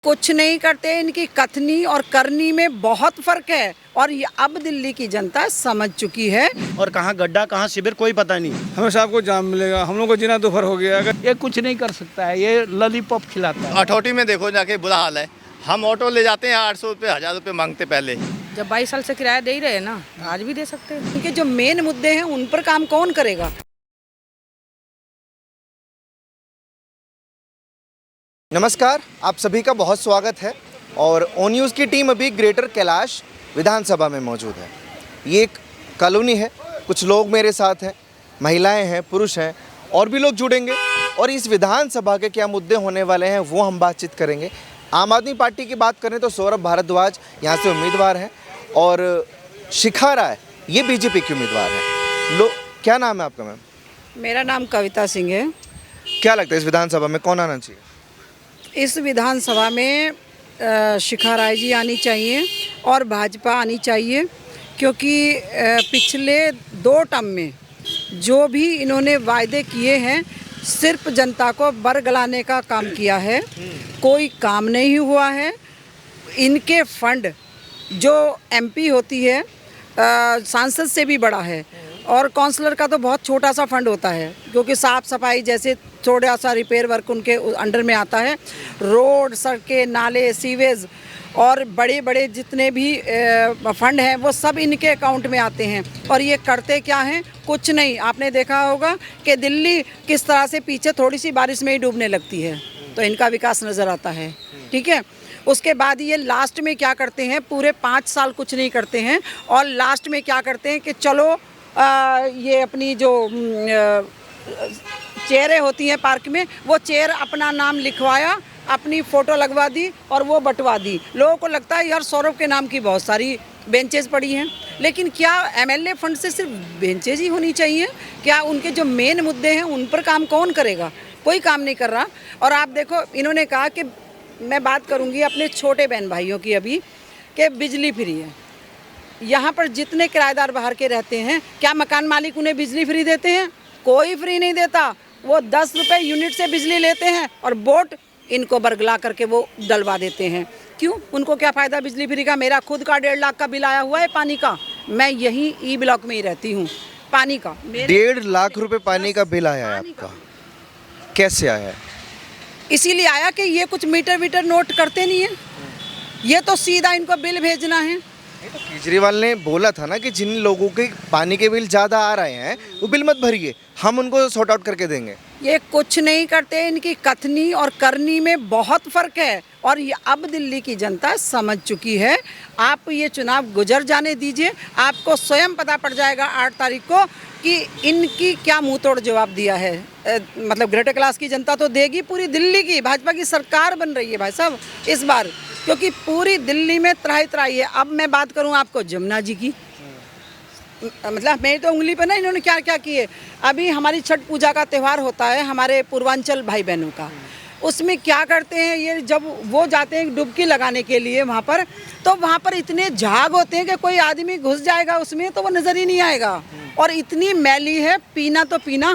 कुछ नहीं करते, इनकी कथनी और करनी में बहुत फर्क है और ये अब दिल्ली की जनता समझ चुकी है। और कहाँ गड्ढा कहाँ शिविर कोई पता नहीं। हमेशा आपको जाम मिलेगा, हम लोग को जीना दोपहर हो गया। ये कुछ नहीं कर सकता है, ये लॉलीपॉप खिलाता है। अठौटी में देखो जाके बुरा हाल है। हम ऑटो ले जाते हैं 800 रुपये 1000 रुपये मांगते पहले। जब 22 साल से किराया दे ही रहे ना, आज भी दे सकते हैं। इनके जो मेन मुद्दे हैं उन पर काम कौन करेगा। नमस्कार, आप सभी का बहुत स्वागत है। और ओ न्यूज़ की टीम अभी ग्रेटर कैलाश विधानसभा में मौजूद है। ये एक कॉलोनी है, कुछ लोग मेरे साथ हैं, महिलाएं हैं, पुरुष हैं और भी लोग जुड़ेंगे और इस विधानसभा के क्या मुद्दे होने वाले हैं वो हम बातचीत करेंगे। आम आदमी पार्टी की बात करें तो सौरभ भारद्वाज यहाँ से उम्मीदवार हैं और शिखा राय ये बीजेपी की उम्मीदवार हैं। क्या नाम है आपका मैम? मेरा नाम कविता सिंह है। क्या लगता है इस विधानसभा में कौन आना चाहिए? इस विधानसभा में शिखा राय जी आनी चाहिए और भाजपा आनी चाहिए, क्योंकि पिछले 2 टर्म में जो भी इन्होंने वायदे किए हैं सिर्फ जनता को बरगलाने का काम किया है, कोई काम नहीं हुआ है। इनके फंड जो एमपी होती है सांसद से भी बड़ा है और काउंसलर का तो बहुत छोटा सा फंड होता है, क्योंकि साफ़ सफाई जैसे थोड़ा सा रिपेयर वर्क उनके अंडर में आता है। रोड, सड़कें, नाले, सीवेज और बड़े बड़े जितने भी फंड हैं वो सब इनके अकाउंट में आते हैं। और ये करते क्या हैं? कुछ नहीं। आपने देखा होगा कि दिल्ली किस तरह से पीछे थोड़ी सी बारिश में ही डूबने लगती है, तो इनका विकास नज़र आता है। ठीक है, उसके बाद ये लास्ट में क्या करते हैं? पूरे 5 साल कुछ नहीं करते हैं और लास्ट में क्या करते हैं कि चलो ये अपनी जो चेयरें होती हैं पार्क में, वो चेयर अपना नाम लिखवाया, अपनी फ़ोटो लगवा दी और वो बंटवा दी। लोगों को लगता है यार सौरभ के नाम की बहुत सारी बेंचेस पड़ी हैं, लेकिन क्या एमएलए फंड से सिर्फ बेंचेज ही होनी चाहिए? क्या उनके जो मेन मुद्दे हैं उन पर काम कौन करेगा? कोई काम नहीं कर रहा। और आप देखो, इन्होंने कहा कि मैं बात करूँगी अपने छोटे बहन भाइयों की अभी, कि बिजली फ्री है। यहाँ पर जितने किराएदार बाहर के रहते हैं, क्या मकान मालिक उन्हें बिजली फ्री देते हैं? कोई फ्री नहीं देता। वो 10 रुपये यूनिट से बिजली लेते हैं और बोट इनको बरगला करके वो डलवा देते हैं। क्यों? उनको क्या फ़ायदा बिजली फ्री का? मेरा खुद का 1.5 लाख का बिल आया हुआ है पानी का। मैं यहीं ई ब्लॉक में ही रहती हूँ। पानी का 1.5 लाख रुपए पानी का बिल आया है आपका? कैसे आया है? इसीलिए आया कि ये कुछ मीटर नोट करते नहीं है, ये तो सीधा इनको बिल भेजना है। तो केजरीवाल ने बोला था ना कि जिन लोगों के पानी के बिल ज़्यादा आ रहे हैं वो बिल मत भरिए, हम उनको सॉर्ट आउट करके देंगे। ये कुछ नहीं करते, इनकी कथनी और करनी में बहुत फ़र्क है और ये अब दिल्ली की जनता समझ चुकी है। आप ये चुनाव गुजर जाने दीजिए, आपको स्वयं पता पड़ जाएगा 8 तारीख को कि इनकी क्या मुंह तोड़ जवाब दिया है। मतलब ग्रेटर क्लास की जनता तो देगी, पूरी दिल्ली की भाजपा की सरकार बन रही है भाई साहब इस बार, क्योंकि पूरी दिल्ली में त्राही त्राही है। अब मैं बात करूं आपको जमुना जी की, मतलब मेरी तो उंगली पे ना इन्होंने क्या क्या किए। अभी हमारी छठ पूजा का त्यौहार होता है हमारे पूर्वांचल भाई बहनों का, उसमें क्या करते हैं ये, जब वो जाते हैं डुबकी लगाने के लिए वहाँ पर, तो वहाँ पर इतने झाग होते हैं कि कोई आदमी घुस जाएगा उसमें तो वो नज़र ही नहीं आएगा। और इतनी मैली है, पीना तो पीना।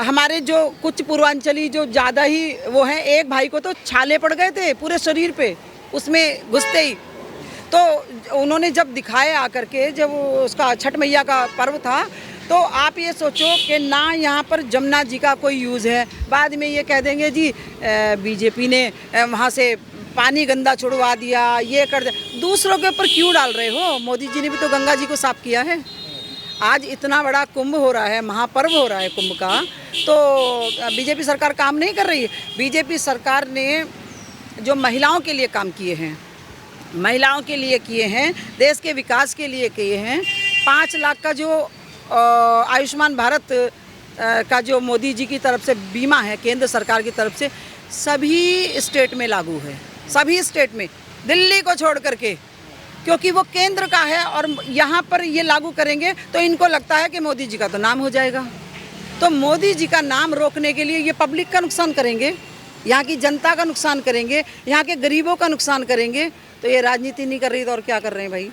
हमारे जो कुछ पूर्वांचली जो ज़्यादा ही वो हैं, एक भाई को तो छाले पड़ गए थे पूरे शरीर पे उसमें घुसते ही। तो उन्होंने जब दिखाए आकर के, जब उसका छठ मैया का पर्व था, तो आप ये सोचो कि ना यहाँ पर जमुना जी का कोई यूज़ है। बाद में ये कह देंगे जी बीजेपी ने वहाँ से पानी गंदा छुड़वा दिया, ये कर दिया। दूसरों के ऊपर क्यों डाल रहे हो? मोदी जी ने भी तो गंगा जी को साफ किया है। आज इतना बड़ा कुंभ हो रहा है, महापर्व हो रहा है कुंभ का, तो बीजेपी सरकार काम नहीं कर रही है। बीजेपी सरकार ने जो महिलाओं के लिए काम किए हैं, महिलाओं के लिए किए हैं, देश के विकास के लिए किए हैं। 5 लाख का जो आयुष्मान भारत का जो मोदी जी की तरफ से बीमा है केंद्र सरकार की तरफ से, सभी स्टेट में लागू है, सभी स्टेट में, दिल्ली को छोड़ करके, क्योंकि वो केंद्र का है। और यहाँ पर ये लागू करेंगे तो इनको लगता है कि मोदी जी का तो नाम हो जाएगा। तो मोदी जी का नाम रोकने के लिए ये पब्लिक का नुकसान करेंगे, यहाँ की जनता का नुकसान करेंगे, यहाँ के गरीबों का नुकसान करेंगे। तो ये राजनीति नहीं कर रही तो और क्या कर रहे हैं भाई?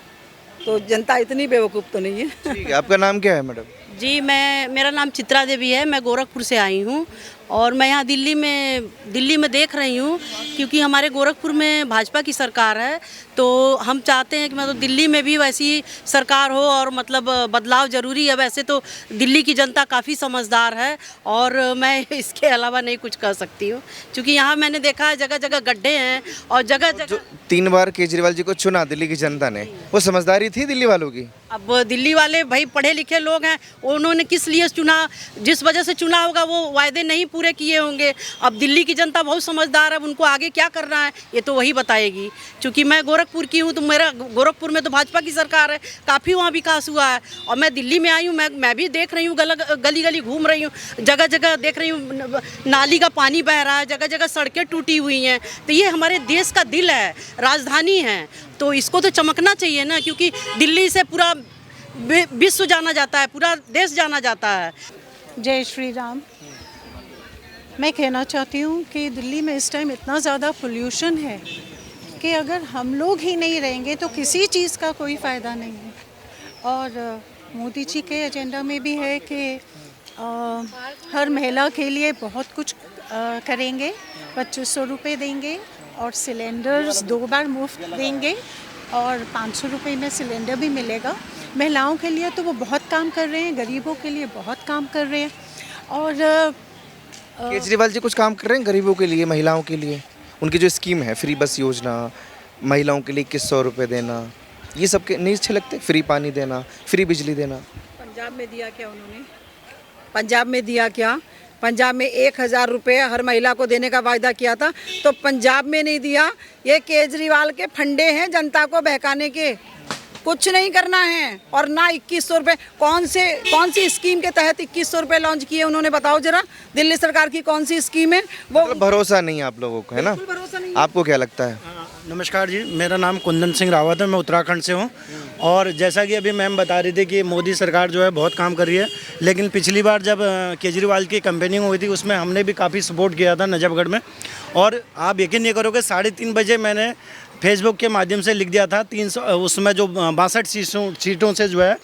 तो जनता इतनी बेवकूफ़ तो नहीं है। ठीक है, आपका नाम क्या है मैडम? जी, मेरा नाम चित्रा देवी है, मैं गोरखपुर से आई हूँ और मैं यहाँ दिल्ली में देख रही हूँ, क्योंकि हमारे गोरखपुर में भाजपा की सरकार है, तो हम चाहते हैं कि मतलब दिल्ली में भी वैसी सरकार हो और मतलब बदलाव ज़रूरी है। वैसे तो दिल्ली की जनता काफ़ी समझदार है और मैं इसके अलावा नहीं कुछ कह सकती हूँ, क्योंकि यहाँ मैंने देखा है जगह जगह गड्ढे हैं और जगह जगह 3 बार केजरीवाल जी को चुना दिल्ली की जनता ने, वो समझदारी थी दिल्ली वालों की? अब दिल्ली वाले भाई पढ़े लिखे लोग हैं, उन्होंने किस लिए चुना, जिस वजह से चुना होगा वो वायदे नहीं पूरे किए होंगे। अब दिल्ली की जनता बहुत समझदार है, उनको आगे क्या करना है ये तो वही बताएगी। क्योंकि मैं गोरखपुर की हूँ, तो मेरा गोरखपुर में तो भाजपा की सरकार है, काफ़ी वहाँ विकास हुआ है। और मैं दिल्ली में आई हूँ, मैं भी देख रही हूँ, गली गली घूम रही हूँ, जगह जगह देख रही हूँ नाली का पानी बह रहा है, जगह जगह सड़कें टूटी हुई हैं। तो ये हमारे देश का दिल है, राजधानी है, तो इसको तो चमकना चाहिए ना, क्योंकि दिल्ली से पूरा विश्व जाना जाता है, पूरा देश जाना जाता है। जय श्री राम। मैं कहना चाहती हूँ कि दिल्ली में इस टाइम इतना ज़्यादा पोल्यूशन है कि अगर हम लोग ही नहीं रहेंगे तो किसी चीज़ का कोई फ़ायदा नहीं है। और मोदी जी के एजेंडा में भी है कि हर महिला के लिए बहुत कुछ करेंगे, 2500 रुपये देंगे और सिलेंडर्स 2 बार मुफ्त देंगे और 500 रुपये में सिलेंडर भी मिलेगा। महिलाओं के लिए तो वो बहुत काम कर रहे हैं, गरीबों के लिए बहुत काम कर रहे हैं। और केजरीवाल जी कुछ काम कर रहे हैं गरीबों के लिए, महिलाओं के लिए? उनकी जो स्कीम है, फ्री बस योजना, महिलाओं के लिए 2100 रुपये देना, ये सब के नहीं अच्छे लगते? फ्री पानी देना, फ्री बिजली देना। पंजाब में दिया क्या उन्होंने? पंजाब में दिया क्या? पंजाब में 1000 रुपये हर महिला को देने का वायदा किया था, तो पंजाब में नहीं दिया। ये केजरीवाल के फंडे हैं जनता को बहकाने के, कुछ नहीं करना है। और ना 2100 रुपये, कौन सी स्कीम के तहत 2100 रुपये लॉन्च किए उन्होंने, बताओ जरा। दिल्ली सरकार की कौन सी स्कीम है वो? मतलब भरोसा नहीं है आप लोगों को, है ना? भरोसा नहीं। आपको क्या लगता है? नमस्कार जी, मेरा नाम कुंदन सिंह रावत है, मैं उत्तराखंड से हूँ। और जैसा कि अभी मैम बता रही थी कि मोदी सरकार जो है बहुत काम कर रही है, लेकिन पिछली बार जब केजरीवाल की कैंपेनिंग हुई थी उसमें हमने भी काफ़ी सपोर्ट किया था नजफगढ़ में। और आप यकीन नहीं करोगे, 3:30 बजे मैंने फेसबुक के माध्यम से लिख दिया था 300, उसमें जो 62 सीटों से जो है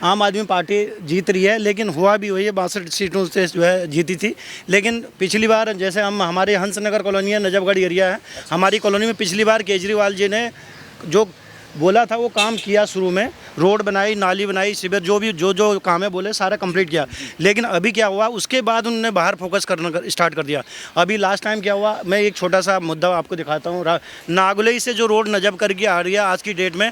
आम आदमी पार्टी जीत रही है, लेकिन हुआ भी वही है, 62 सीटों से जो है जीती थी। लेकिन पिछली बार जैसे हमारे हंसनगर कॉलोनी है, नजफगढ़ एरिया है, हमारी कॉलोनी में पिछली बार केजरीवाल जी ने जो बोला था वो काम किया। शुरू में रोड बनाई, नाली बनाई, शिविर, जो काम है बोले सारा कंप्लीट किया। लेकिन अभी क्या हुआ, उसके बाद उन्होंने बाहर फोकस करना स्टार्ट कर दिया। अभी लास्ट टाइम क्या हुआ, मैं एक छोटा सा मुद्दा आपको दिखाता हूँ। नागुलई से जो रोड नजफगढ़ की आ रही है आज की डेट में,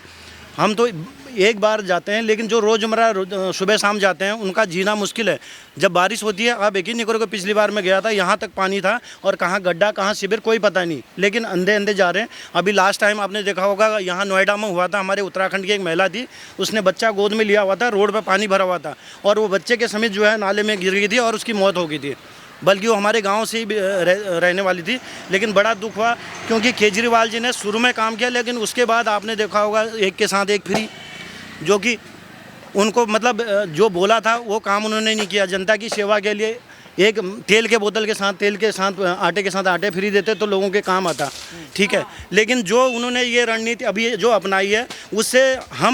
हम तो एक बार जाते हैं, लेकिन जो रोज़मर्रा सुबह शाम जाते हैं उनका जीना मुश्किल है। जब बारिश होती है, आप यकीन नहीं करोगे, पिछली बार मैं गया था, यहाँ तक पानी था और कहाँ गड्ढा कहाँ शिविर कोई पता नहीं, लेकिन अंधे अंधे जा रहे हैं। अभी लास्ट टाइम आपने देखा होगा, यहाँ नोएडा में हुआ था, हमारे उत्तराखंड की एक महिला थी, उसने बच्चा गोद में लिया हुआ था, रोड पर पानी भरा हुआ था और वो बच्चे के समेत जो है नाले में गिर गई थी और उसकी मौत हो गई थी। बल्कि वो हमारे गांव से ही रहने वाली थी। लेकिन बड़ा दुख हुआ क्योंकि केजरीवाल जी ने शुरू में काम किया, लेकिन उसके बाद आपने देखा होगा एक के साथ एक फ्री, जो कि उनको मतलब जो बोला था वो काम उन्होंने नहीं किया। जनता की सेवा के लिए एक तेल के बोतल के साथ तेल के साथ आटे के साथ आटे फ्री देते तो लोगों के काम आता, ठीक है। लेकिन जो उन्होंने ये रणनीति अभी जो अपनाई है उससे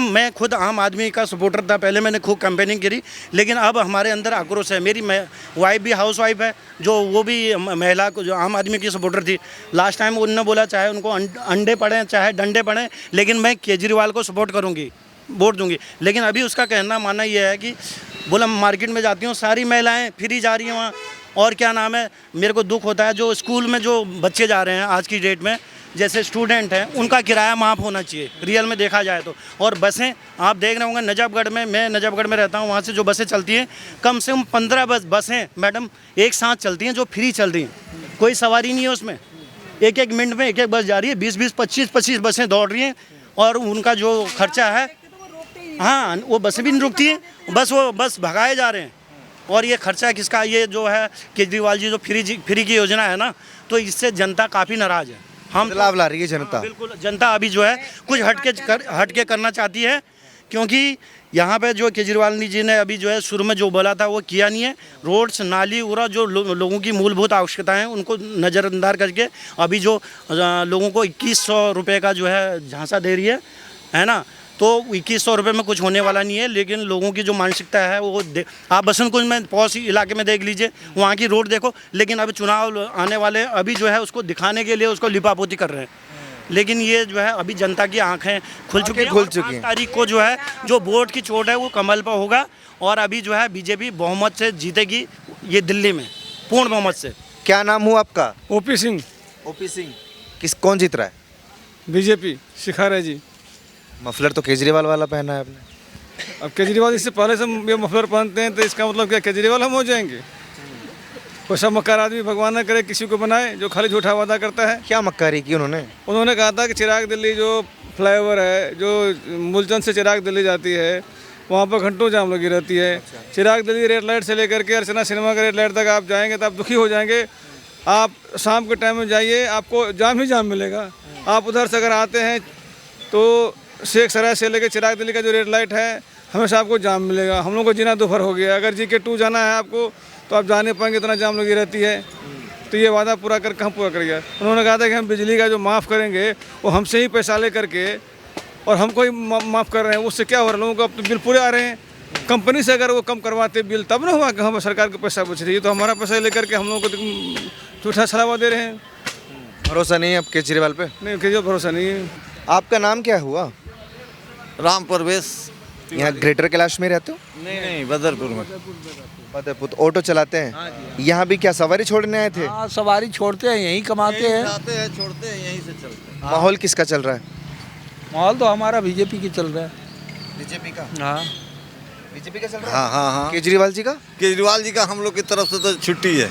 मैं खुद आम आदमी का सपोर्टर था, पहले मैंने खूब कैंपेनिंग करी, लेकिन अब हमारे अंदर आक्रोश है। मेरी वाइफ भी हाउस वाइफ है, जो वो भी महिला को जो आम आदमी की सपोर्टर थी। लास्ट टाइम उन्होंने बोला चाहे उनको अंडे पड़े चाहे डंडे पड़े, लेकिन मैं केजरीवाल को सपोर्ट करूँगी, वोट दूंगी। लेकिन अभी उसका कहना मानना ये है कि बोला मार्केट में जाती हूँ सारी महिलाएं फ्री जा रही हैं वहाँ, और क्या नाम है, मेरे को दुख होता है जो स्कूल में जो बच्चे जा रहे हैं आज की डेट में, जैसे स्टूडेंट हैं, उनका किराया माफ़ होना चाहिए रियल में देखा जाए तो। और बसें आप देख रहे होंगे नजफगढ़ में, मैं नजफगढ़ में रहता हूँ, वहाँ से जो बसें चलती हैं कम से कम 15 बसें मैडम एक साथ चलती हैं जो फ्री चल रही हैं, कोई सवारी नहीं है उसमें। एक मिनट में एक बस जा रही है, 20-20, 25-25 बसें दौड़ रही हैं और उनका जो खर्चा है, हाँ वो बसें भी नहीं रुकती हैं, बस भगाए जा रहे हैं। और ये खर्चा किसका, ये जो है केजरीवाल जी जो फ्री की योजना है ना, तो इससे जनता काफ़ी नाराज़ है। हम बदलाव ला रही है जनता, बिल्कुल जनता अभी जो है कुछ हट के करना चाहती है, क्योंकि यहाँ पे जो केजरीवाल जी ने अभी जो है शुरू में जो बोला था वो किया नहीं है। रोड्स, नाली उरा जो लोगों की मूलभूत आवश्यकताएं हैं उनको नज़रअंदाज करके अभी जो लोगों को 2100 रुपये का जो है झांसा दे रही है ना, तो 2100 रुपये में कुछ होने वाला नहीं है। लेकिन लोगों की जो मानसिकता है वो आप बसंत कुंज में पौष इलाके में देख लीजिए, वहाँ की रोड देखो। लेकिन अब चुनाव आने वाले, अभी जो है उसको दिखाने के लिए उसको लिपापोती कर रहे हैं। लेकिन ये जो है अभी जनता की आंखें खुल चुकी हैं। 5 तारीख को जो है जो वोट की चोट है वो कमल पर होगा और अभी जो है बीजेपी बहुमत से जीतेगी ये दिल्ली में, पूर्ण बहुमत से। क्या नाम हुआ आपका? OP Singh, OP Singh. कौन जीत रहा है? बीजेपी शिखारे जी। मफलर तो केजरीवाल वाला पहना है आपने। अब केजरीवाल इससे पहले से ये मफलर पहनते हैं तो इसका मतलब क्या केजरीवाल हम हो जाएंगे? कोई सब मक्कार आदमी भगवान न करे किसी को बनाए जो खाली झूठा वादा करता है। क्या मक्कारी की उन्होंने? उन्होंने कहा था कि चिराग दिल्ली जो फ्लाईओवर है, जो मुलचंद से चिराग दिल्ली जाती है, वहाँ पर घंटों जाम लगी रहती है। चिराग दिल्ली रेड लाइट से लेकर के अर्चना सिनेमा का रेड लाइट तक आप जाएंगे तो आप दुखी हो जाएंगे। आप शाम के टाइम में जाइए, आपको जाम ही जाम मिलेगा। आप उधर से अगर आते हैं तो शेख सराय से लेकर चिराग दिल्ली का जो रेड लाइट है हमेशा आपको जाम मिलेगा। हम लोग को जीना दोपहर हो गया। अगर GK2 जाना है आपको तो आप जा नहीं पाएंगे, इतना जाम लगी रहती है। तो ये वादा पूरा करके हम पूरा कर गया। उन्होंने कहा था कि हम बिजली का जो माफ़ करेंगे वो हमसे ही पैसा ले करके और हमको ही माफ़ कर रहे हैं। उससे क्या हो रहा है, लोगों को अब तो बिल पूरे आ रहे हैं। कंपनी से अगर वो कम करवाते बिल तब ना हुआ कि हम सरकार को पैसा बच रही है। तो हमारा पैसा लेकर के हम लोगों को झूठा छलावा दे रहे हैं। भरोसा नहीं है अब केजरीवाल पे? नहीं, केजरीवाल भरोसा नहीं है। आपका नाम क्या हुआ? राम परवेश। यहाँ ग्रेटर कैलाश में रहते हो? नहीं, बदरपुर में। बदरपुर। ऑटो चलाते हैं? यहाँ भी क्या सवारी छोड़ने आए थे? हाँ, सवारी छोड़ते हैं, यहीं कमाते हैं। आते हैं, छोड़ते हैं, यहीं से चलते हैं। माहौल किसका चल रहा है? माहौल तो हमारा बीजेपी की चल रहा है। बीजेपी का? हाँ, बीजेपी का चल रहा है। हाँ। केजरीवाल जी का? केजरीवाल जी का हम लोग की तरफ से तो छुट्टी है।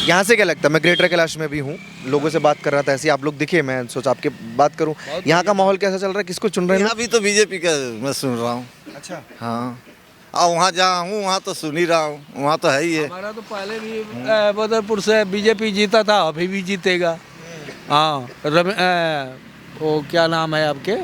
यहाँ से क्या लगता है? मैं ग्रेटर कैलाश में भी हूँ, लोगों से बात कर रहा था, ऐसे आप लोग दिखे, मैं सोचा आपके बात करूँ। यहाँ का माहौल कैसा चल रहा है? किसको चुन रहे हैं? यहाँ भी तो बीजेपी का मैं सुन रहा हूँ। अच्छा। हाँ, और वहाँ जहाँ हूँ वहाँ तो सुन ही रहा हूँ, वहाँ तो है ही है। हमारा तो पहले भी बदरपुर से बीजेपी जीता था, अभी भी जीतेगा। हाँ, वो क्या नाम है आपके?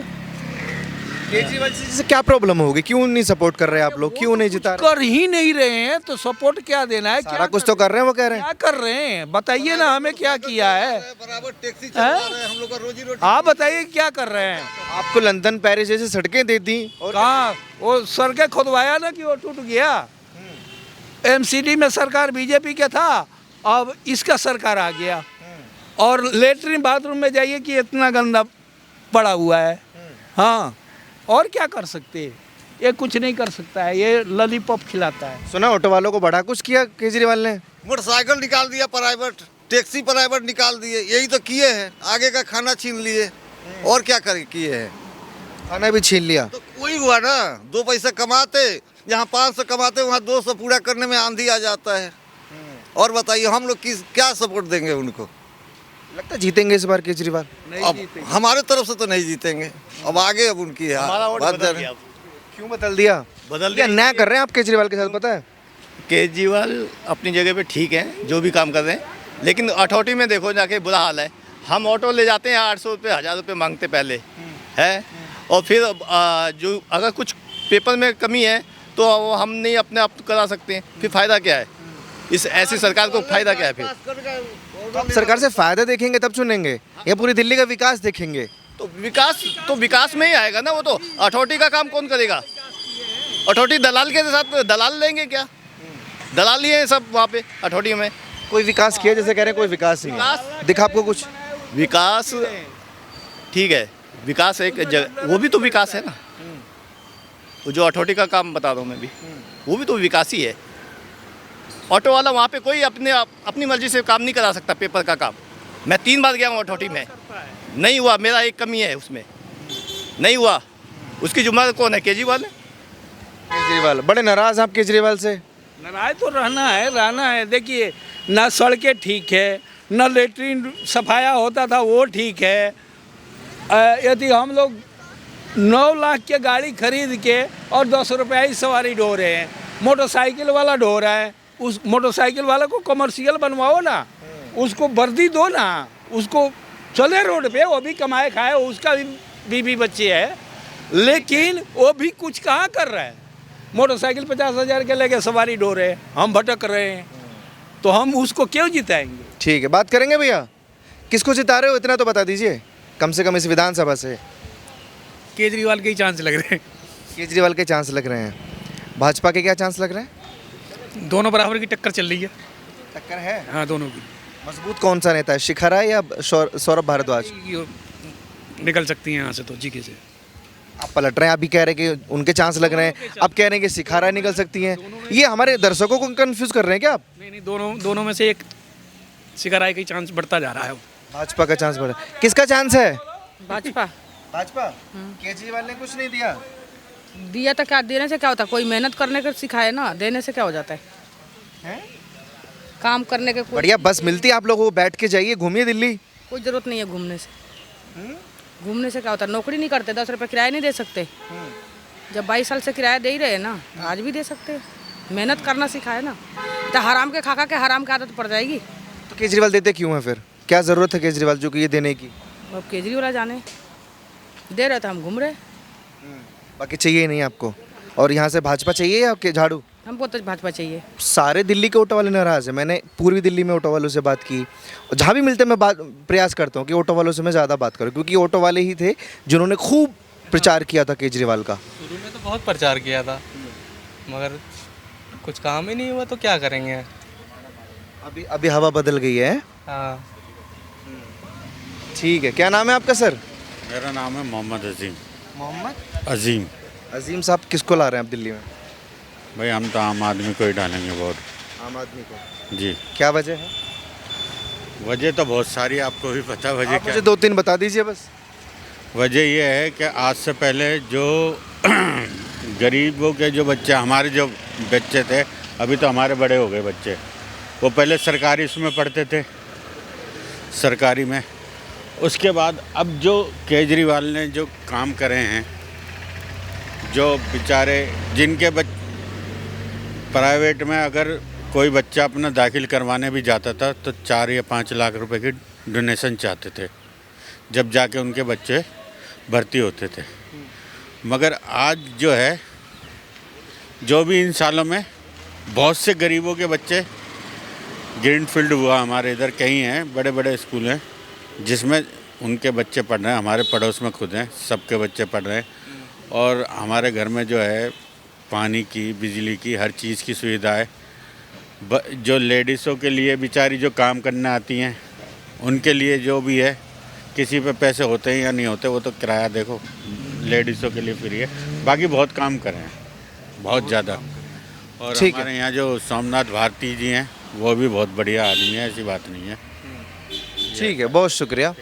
केजरीवाल जी से क्या प्रॉब्लम होगी? क्यों नहीं सपोर्ट कर रहे हैं आप लोग? क्यों नहीं जिता रहे? कर ही नहीं रहे हैं तो सपोर्ट क्या देना है? सारा कुछ तो कर रहे हैं, वो कह रहे हैं। क्या कर रहे हैं बताइए ना, हमें क्या किया है? बराबर टैक्सी चला रहे हैं, हम लोग का रोजी रोटी। आप बताइए क्या कर रहे हैं? आपको लंदन पेरिस जैसे सड़कें दे दी और कहाँ वो सड़कें खुदवाया ना कि वो टूट गया। MCD में सरकार बीजेपी के था, अब इसका सरकार आ गया। और लेटरिन बाथरूम में जाइए कि इतना गंदा पड़ा हुआ है। हाँ, और क्या कर सकते हैं? ये कुछ नहीं कर सकता है, ये लॉलीपॉप खिलाता है। सुना ऑटो वालों को बड़ा कुछ किया केजरीवाल ने? मोटरसाइकिल निकाल दिया प्राइवेट, टैक्सी प्राइवेट निकाल दिए, यही तो किए हैं। आगे का खाना छीन लिए और क्या कर किए हैं? खाना भी छीन लिया। तो वही हुआ ना, 2 पैसा कमाते, जहाँ 500 कमाते वहाँ 200 पूरा करने में आंधी आ जाता है। और बताइए हम लोग क्या सपोर्ट देंगे उनको? लगता है जीतेंगे इस बार केजरीवाल? अब हमारे तरफ से तो नहीं जीतेंगे, अब आगे अब उनकी है बात। क्यों बदल दिया? क्या नया कर रहे हैं आप केजरीवाल के साथ? पता है केजरीवाल अपनी जगह पे ठीक है, जो भी काम कर रहे हैं, लेकिन अथॉरिटी में देखो जाके बुरा हाल है। हम ऑटो ले जाते हैं 800 रुपये 1000 रुपये मांगते पहले है, और फिर जो अगर कुछ पेपर में कमी है तो वो हम नहीं अपने आप करा सकते हैं, फिर फ़ायदा क्या है? इस ऐसी सरकार को फ़ायदा क्या है फिर? तो आप सरकार से फायदा देखेंगे तब चुनेंगे या पूरी दिल्ली का विकास देखेंगे? तो विकास में ही आएगा ना। वो तो अथॉरिटी का काम कौन करेगा? अथॉरिटी दलाल के साथ दलाल लेंगे क्या? दलाल ही है सब वहाँ पे अथॉरिटी में। कोई विकास किया? जैसे कह रहे हैं कोई विकास नहीं है, दिखा आपको कुछ? विकास ठीक है, विकास एक जगह, वो भी तो विकास है ना। वो जो अथॉरिटी का काम बता रहा हूँ मैं भी, वो भी तो विकास ही है। ऑटो वाला वहाँ पे कोई अपनी मर्जी से काम नहीं करा सकता पेपर का काम। मैं 3 बार गया हूँ अथॉरिटी में, नहीं हुआ। मेरा एक कमी है उसमें, नहीं हुआ। उसकी जिम्मेदार कौन है? केजरीवाल है। केजरीवाल बड़े नाराज आप केजरीवाल से? नाराज तो रहना है। देखिए, ना सड़कें ठीक है, ना लेटरिन सफाया होता था वो ठीक है। यदि हम लोग 9 लाख के गाड़ी खरीद के और 10 रुपये ही सवारी ढो रहे हैं, मोटरसाइकिल वाला ढो रहा है, उस मोटरसाइकिल वाला को कमर्शियल बनवाओ ना, उसको वर्दी दो ना, उसको चले रोड पे, वो भी कमाए खाए, उसका भी बीवी बच्चे है, लेकिन वो भी कुछ कहाँ कर रहा है। मोटरसाइकिल 50,000 के लेके सवारी ढो रहे हैं, हम भटक रहे हैं, तो हम उसको क्यों जिताएंगे? ठीक है, बात करेंगे भैया। किसको जिता रहे हो इतना तो बता दीजिए, कम से कम इस विधानसभा से। केजरीवाल के ही चांस लग रहे हैं। केजरीवाल के चांस लग रहे हैं, भाजपा के क्या चांस लग रहे हैं? दोनों बराबर की टक्कर चल रही है। टक्कर है। हाँ, दोनों की मजबूत कौन सा नेता है, शिखा राय या सौरभ भारद्वाज? निकल सकती हैं यहाँ से तो जीके से। आप पलट रहे हैं, अभी कह रहे हैं कि उनके चांस लग रहे हैं, अब कह रहे हैं कि शिखा राय निकल सकती हैं। ये हमारे दर्शकों को कंफ्यूज कर रहे हैं क्या आप? नहीं, दोनों में से एक शिखराई का चांस बढ़ता जा रहा है। भाजपा का चांस बढ़ा, किसका चांस है? भाजपा भाजपा। केजरीवाल ने कुछ नहीं दिया। दिया तो क्या, देने से क्या होता है? कोई मेहनत करने का सिखाए ना, देने से क्या हो जाता है? काम करने के बढ़िया बस मिलती है आप लोगों को, बैठ के जाइए, घूमिए दिल्ली। कोई जरूरत नहीं है घूमने से। घूमने से क्या होता है? नौकरी नहीं करते, 10 रुपये किराया नहीं दे सकते। जब 22 साल से किराया दे ही रहे ना, आज भी दे सकते हैं। मेहनत करना सिखाए ना, तो हराम के खा के हराम की आदत पड़ जाएगी। तो केजरीवाल देते क्यों है फिर? क्या ज़रूरत है केजरीवाल जो कि ये देने की? अब केजरीवाल जाने दे रहे, तो हम घूम रहे। बाकी चाहिए ही नहीं आपको? और यहाँ से भाजपा चाहिए या के झाड़ू? हमको तो भाजपा चाहिए। सारे दिल्ली के ऑटो वाले नाराज है। मैंने पूर्वी दिल्ली में ऑटो वालों से बात की, जहाँ भी मिलते मैं प्रयास करता हूँ कि ऑटो वालों से मैं ज़्यादा बात करूँ, क्योंकि ऑटो वाले ही थे जिन्होंने खूब प्रचार किया था केजरीवाल का। शुरू में तो बहुत प्रचार किया था, मगर कुछ काम ही नहीं हुआ, तो क्या करेंगे। अभी हवा बदल गई है। हाँ, ठीक है, क्या नाम है आपका सर? मेरा नाम है मोहम्मद अजीम। मोहम्मद अजीम। अजीम साहब, किसको ला रहे हैं आप दिल्ली में? भाई हम तो आम आदमी को ही डालेंगे वोट। आम आदमी को? जी। क्या वजह है? वजह तो बहुत सारी, आपको भी पता वजह आप क्या मुझे 2-3 बता दीजिए बस। वजह ये है कि आज से पहले जो गरीबों के जो बच्चे, हमारे जो बच्चे थे, अभी तो हमारे बड़े हो गए बच्चे, वो पहले सरकारी इसमें पढ़ते थे, सरकारी में। उसके बाद अब जो केजरीवाल ने जो काम करे हैं, जो बेचारे जिनके प्राइवेट में अगर कोई बच्चा अपना दाखिल करवाने भी जाता था तो 4 या 5 लाख रुपए की डोनेशन चाहते थे, जब जाके उनके बच्चे भर्ती होते थे। मगर आज जो है, जो भी इन सालों में बहुत से गरीबों के बच्चे, ग्रीनफील्ड हुआ हमारे इधर कहीं हैं, बड़े बड़े स्कूल हैं जिसमें उनके बच्चे पढ़ रहे हैं, हमारे पड़ोस में खुद हैं, सबके बच्चे पढ़ रहे हैं। और हमारे घर में जो है पानी की, बिजली की, हर चीज़ की सुविधा है। जो लेडीज़ों के लिए बेचारी जो काम करने आती हैं, उनके लिए जो भी है, किसी पे पैसे होते हैं या नहीं होते, वो तो किराया देखो लेडीज़ों के लिए फ्री है। बाकी बहुत काम कर रहे हैं, बहुत ज़्यादा। और हमारे यहाँ जो सोमनाथ भारती जी हैं, वो भी बहुत बढ़िया आदमी है, ऐसी बात नहीं है। ठीक है, बहुत शुक्रिया।